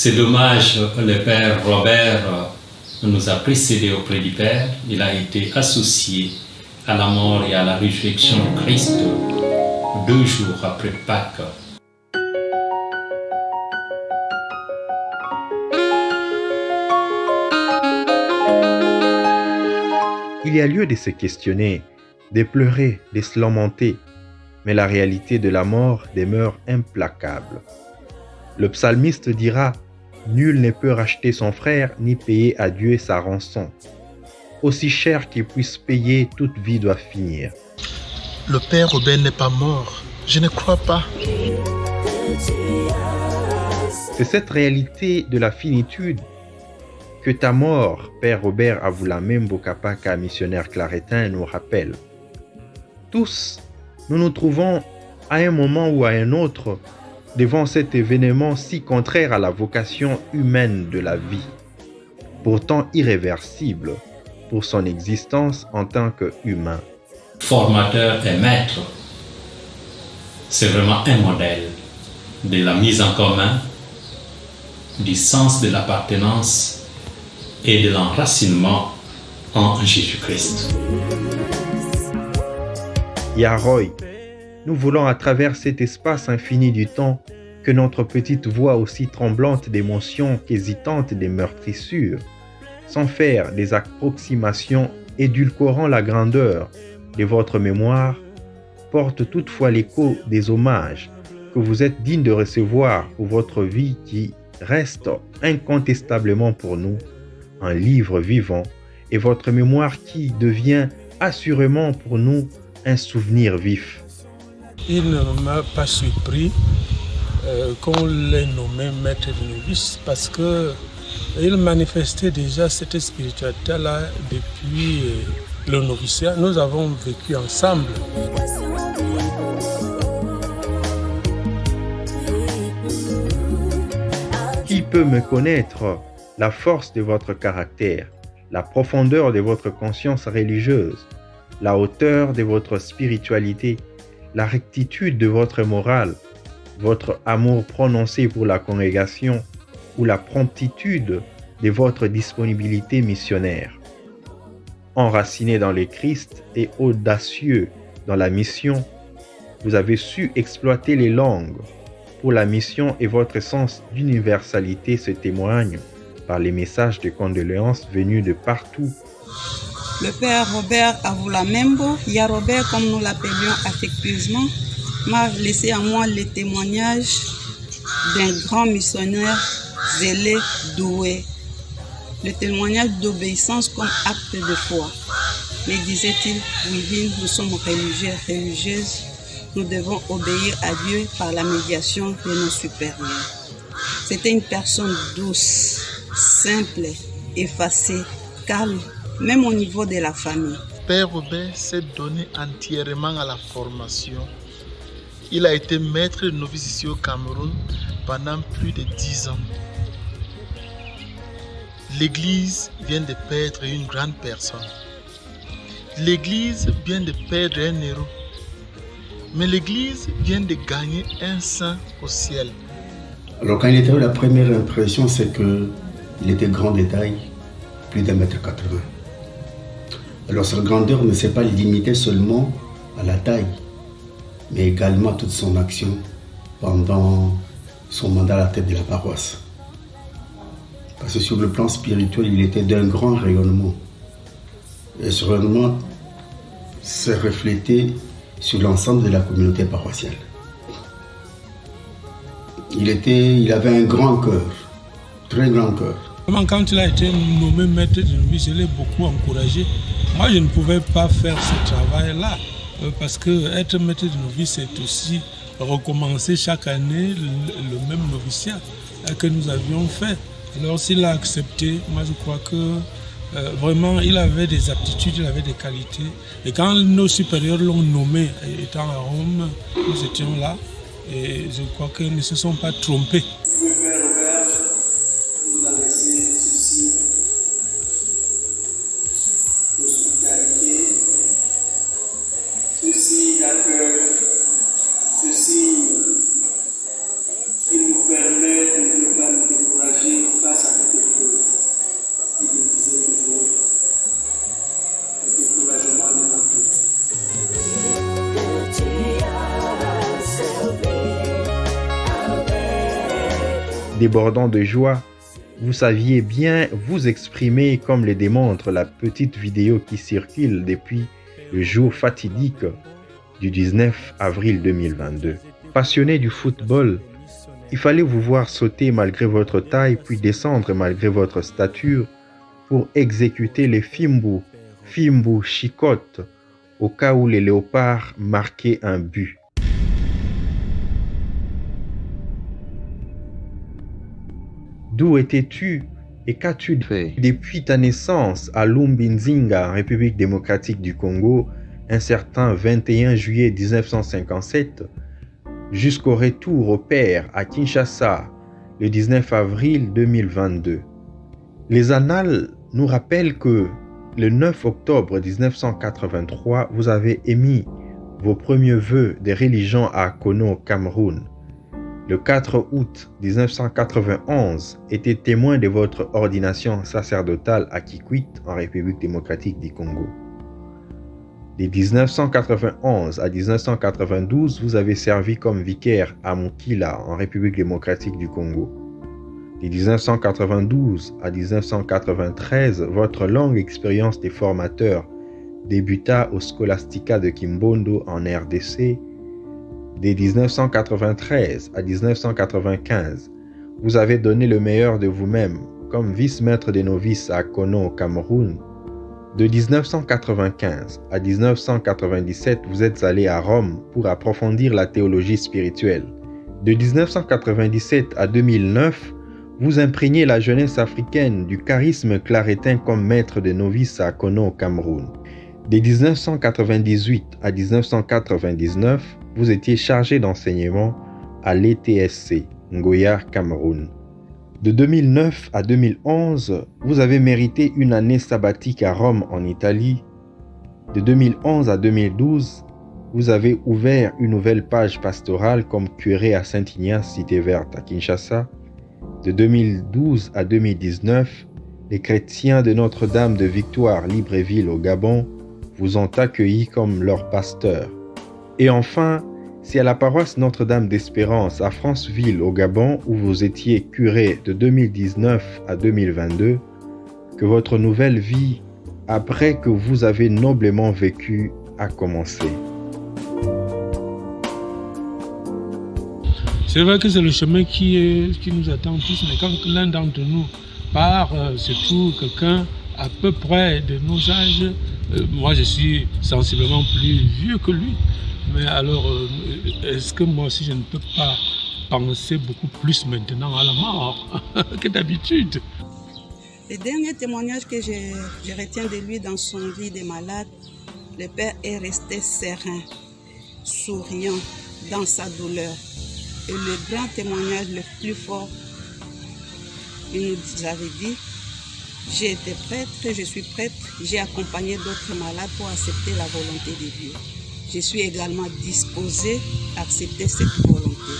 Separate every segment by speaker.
Speaker 1: C'est dommage, le père Robert nous a précédés auprès du Père. Il a été associé à la mort et à la résurrection de Christ 2 jours après Pâques.
Speaker 2: Il y a lieu de se questionner, de pleurer, de se lamenter, mais la réalité de la mort demeure implacable. Le psalmiste dira « Nul ne peut racheter son frère ni payer à Dieu sa rançon. Aussi cher qu'il puisse payer, toute vie doit finir. »
Speaker 3: Le père Robert n'est pas mort. Je ne crois pas.
Speaker 2: C'est cette réalité de la finitude que ta mort, Père Robert Avulamembo Kapaka, missionnaire claretin, nous rappelle. Tous, nous nous trouvons à un moment ou à un autre devant cet événement si contraire à la vocation humaine de la vie, pourtant irréversible pour son existence en tant qu'humain.
Speaker 1: Formateur et maître, c'est vraiment un modèle de la mise en commun, du sens de l'appartenance et de l'enracinement en Jésus-Christ.
Speaker 2: Yaroy, nous voulons à travers cet espace infini du temps que notre petite voix aussi tremblante d'émotion qu'hésitante des meurtrissures, sans faire des approximations édulcorant la grandeur de votre mémoire, porte toutefois l'écho des hommages que vous êtes digne de recevoir pour votre vie qui reste incontestablement pour nous un livre vivant et votre mémoire qui devient assurément pour nous un souvenir vif.
Speaker 4: Il ne m'a pas surpris qu'on l'ait nommé maître de novice parce qu'il manifestait déjà cette spiritualité-là depuis le noviciat. Nous avons vécu ensemble.
Speaker 2: Qui peut me connaître la force de votre caractère, la profondeur de votre conscience religieuse, la hauteur de votre spiritualité, la rectitude de votre morale, votre amour prononcé pour la congrégation ou la promptitude de votre disponibilité missionnaire. Enraciné dans le Christ et audacieux dans la mission, vous avez su exploiter les langues pour la mission et votre sens d'universalité se témoigne par les messages de condoléances venus de partout.
Speaker 5: Le père Robert Avulamembo, Ya Robert comme nous l'appelions affectueusement, m'a laissé à moi le témoignage d'un grand missionnaire zélé, doué. Le témoignage d'obéissance comme acte de foi. Mais disait-il, oui, nous sommes religieux, religieuses, nous devons obéir à Dieu par la médiation de nos supérieurs. C'était une personne douce, simple, effacée, calme, même au niveau de la famille.
Speaker 3: Père Robert s'est donné entièrement à la formation. Il a été maître de novice ici au Cameroun pendant plus de 10 ans. L'Église vient de perdre une grande personne. L'Église vient de perdre un héros. Mais l'Église vient de gagner un saint au ciel.
Speaker 6: Alors quand il était là, la première impression, c'est qu'il était grand de taille, plus d'1,80 m. Alors sa grandeur ne s'est pas limitée seulement à la taille, mais également à toute son action pendant son mandat à la tête de la paroisse. Parce que sur le plan spirituel, il était d'un grand rayonnement. Et ce rayonnement s'est reflété sur l'ensemble de la communauté paroissiale. Il avait un grand cœur, très grand cœur.
Speaker 4: Quand il a été nommé maître de novice, je l'ai beaucoup encouragé. Moi, je ne pouvais pas faire ce travail-là, parce que être maître de novice, c'est aussi recommencer chaque année le même noviciat que nous avions fait. Alors s'il a accepté, moi je crois que vraiment il avait des aptitudes, il avait des qualités. Et quand nos supérieurs l'ont nommé, étant à Rome, nous étions là, et je crois qu'ils ne se sont pas trompés.
Speaker 7: Le Père Robert nous a laissé ceci, l'hospitalité, ceci d'accueil, ceci qui nous permet de ne pas nous décourager.
Speaker 2: débordant de joie, vous saviez bien vous exprimer comme le démontre la petite vidéo qui circule depuis le jour fatidique du 19 avril 2022. Passionné du football, il fallait vous voir sauter malgré votre taille puis descendre malgré votre stature pour exécuter les Fimbu chicottes au cas où les léopards marquaient un but. D'où étais-tu et qu'as-tu fait depuis ta naissance à Lumbinzinga, République démocratique du Congo, un certain 21 juillet 1957, jusqu'au retour au père à Kinshasa le 19 avril 2022. Les annales nous rappellent que le 9 octobre 1983, vous avez émis vos premiers vœux de religion à Kono, au Cameroun. Le 4 août 1991 était témoin de votre ordination sacerdotale à Kikwit, en République démocratique du Congo. De 1991 à 1992, vous avez servi comme vicaire à Mukila, en République démocratique du Congo. De 1992 à 1993, votre longue expérience de formateur débuta au Scholastica de Kimbondo en RDC. De 1993 à 1995, vous avez donné le meilleur de vous-même comme vice-maître des novices à Kono au Cameroun. De 1995 à 1997, vous êtes allé à Rome pour approfondir la théologie spirituelle. De 1997 à 2009, vous imprégnez la jeunesse africaine du charisme claretin comme maître des novices à Kono au Cameroun. De 1998 à 1999, vous étiez chargé d'enseignement à l'ETSC, Ngoya, Cameroun. De 2009 à 2011, vous avez mérité une année sabbatique à Rome, en Italie. De 2011 à 2012, vous avez ouvert une nouvelle page pastorale comme curé à Saint-Ignace, Cité Verte, à Kinshasa. De 2012 à 2019, les chrétiens de Notre-Dame de Victoire, Libreville, au Gabon, vous ont accueilli comme leur pasteur. Et enfin, c'est à la paroisse Notre-Dame d'Espérance à Franceville, au Gabon, où vous étiez curé de 2019 à 2022, que votre nouvelle vie, après que vous avez noblement vécu, a commencé.
Speaker 4: C'est vrai que c'est le chemin qui nous attend tous, mais quand l'un d'entre nous part, surtout quelqu'un à peu près de nos âges, moi je suis sensiblement plus vieux que lui, mais alors est-ce que moi aussi je ne peux pas penser beaucoup plus maintenant à la mort que d'habitude?
Speaker 5: Le dernier témoignage que je retiens de lui dans son lit de malade, le père est resté serein, souriant dans sa douleur. Et le grand témoignage le plus fort, il nous avait dit: j'ai été prêtre, je suis prêtre, j'ai accompagné d'autres malades pour accepter la volonté de Dieu. Je suis également disposé à accepter cette volonté.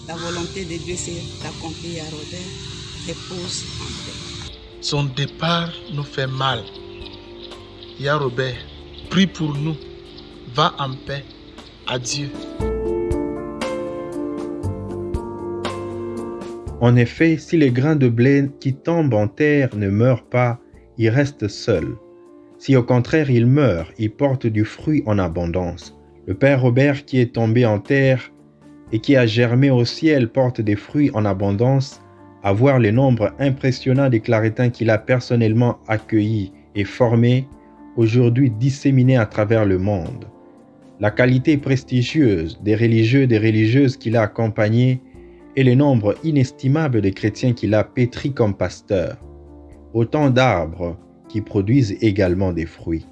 Speaker 5: La volonté de Dieu s'est accomplie à Robert, repose en paix.
Speaker 3: Son départ nous fait mal. Ya Robert, prie pour nous. Va en paix. Adieu.
Speaker 2: En effet, si les grains de blé qui tombent en terre ne meurent pas, ils restent seuls. Si au contraire ils meurent, ils portent du fruit en abondance. Le Père Robert qui est tombé en terre et qui a germé au ciel porte des fruits en abondance, à voir le nombre impressionnant des claretins qu'il a personnellement accueillis et formés, aujourd'hui disséminés à travers le monde. La qualité prestigieuse des religieux, des religieuses qu'il a accompagnés et le nombre inestimable de chrétiens qu'il a pétris comme pasteurs. Autant d'arbres qui produisent également des fruits.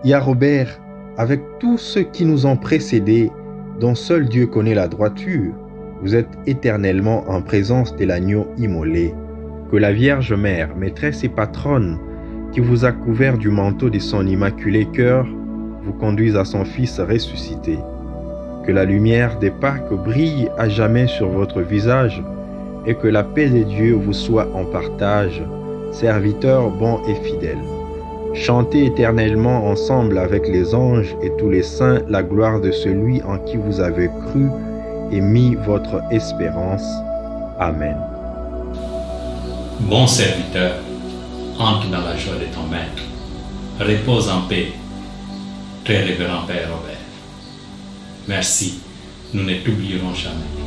Speaker 2: Ya Robert, avec tous ceux qui nous ont précédés, dont seul Dieu connaît la droiture, vous êtes éternellement en présence de l'agneau immolé. Que la Vierge Mère, maîtresse et patronne, qui vous a couvert du manteau de son immaculé cœur, vous conduise à son Fils ressuscité. Que la lumière des Pâques brille à jamais sur votre visage et que la paix de Dieu vous soit en partage, serviteurs bons et fidèles. Chantez éternellement ensemble avec les anges et tous les saints la gloire de celui en qui vous avez cru et mis votre espérance. Amen.
Speaker 1: Bon serviteur, entre dans la joie de ton maître. Repose en paix, très révérend Père Robert. Merci, nous ne t'oublierons jamais.